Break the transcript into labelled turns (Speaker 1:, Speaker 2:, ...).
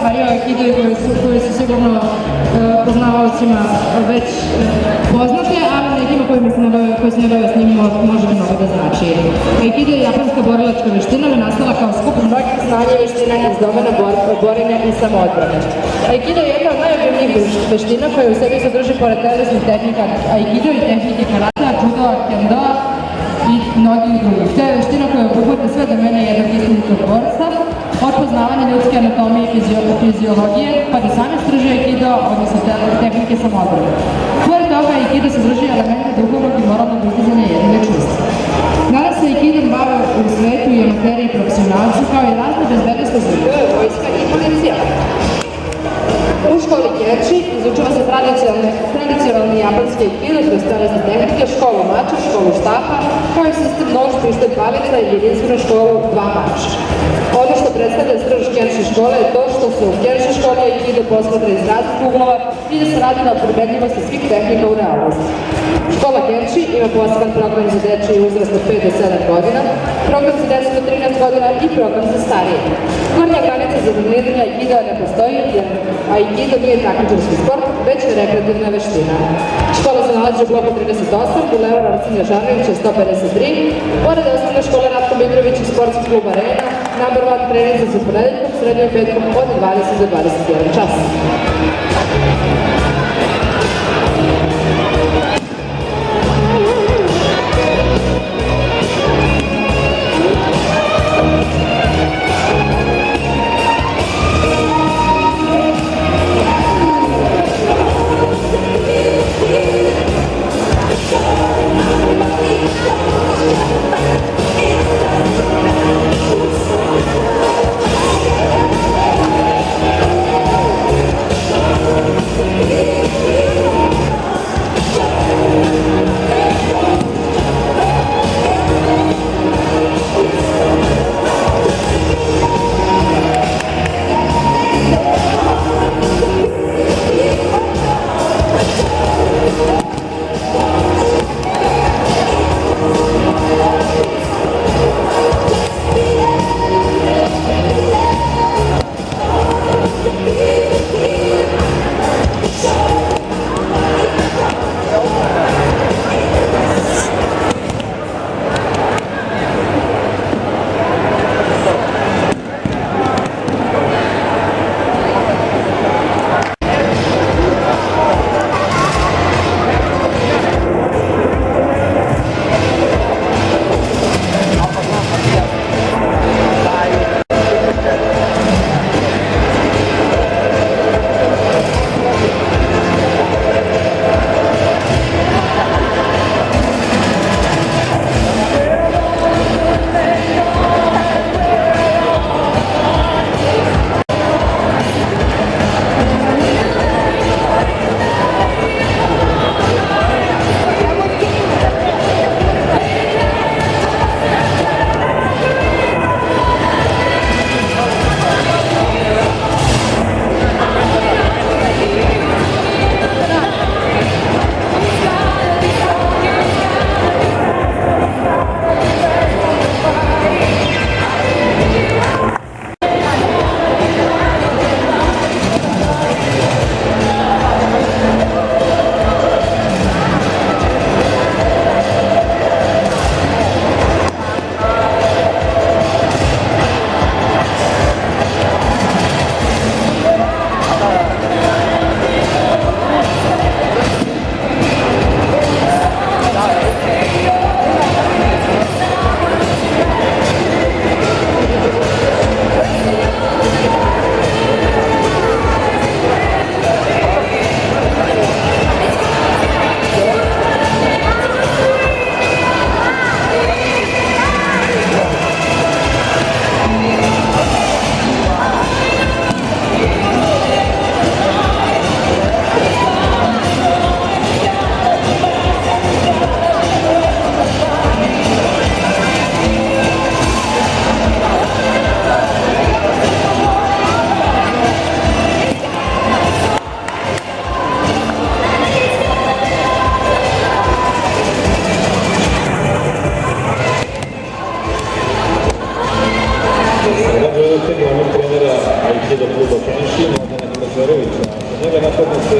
Speaker 1: stvari o aikidu koje su sigurno poznavalcima već poznate, ali nekima koji se ne bave s njim može da mnogo da znači. Aikido je japanska borilačka veština, nastala kao skup mnogih znanja i veština iz domena borenja i samoodbrane. Aikido je jedna od najobjemnijih veština koja u sebi sadrži pored telesnih tehnika aikido i tehnike karata, judoa, kendoa i mnogih drugih. To je veština koja obuhvata sve domene jednog istinitog borca, od poznavanja ljudske anatomije i fiziologije, pa do same straže aikido, odnosno tehnike samoodbrane. Pored toga, aikido sadrži elemente duhovnog i moralnog ustizanja jedne ličnosti. Danas se aikidom bave u svetu i amateri i profesionalci, kao i razne bezbednosne strukture, vojska i policija. U školi Kjenči izučava se tradicionalni japanski aikido kroz telesne tehnike, školu mača, školu štapa, kao i sistem nož, pištolj, pavica i jedinstvenu školu dva mača. Ono što predstavlja srž Kjenči škole je to što se u Kjenči školi aikido posmatra iz raznih uglova i da se radi na primenljivosti svih tehnika u realnosti. Škola Kjenči ima poseban program za dečiji uzrast od 5 do 7 godina, program za 10 do 13 godina i program za starije. Gornja granica za treniranje aikidoa ne postoji, jer aikido nije takmičarski sport, već je rekreativna veština. Škola se nalazi u bloku 38, Bulevar Arsenija Žarnovića 153, pored osnovne škole Ratko Mitrović i sportski klub Arena, naborovat trening za ponedeljkom, srednjom i petkom od 20 do 21 čas.
Speaker 2: idzie do klubu Kenshi, Mladena Kazorovića. Njega napadnice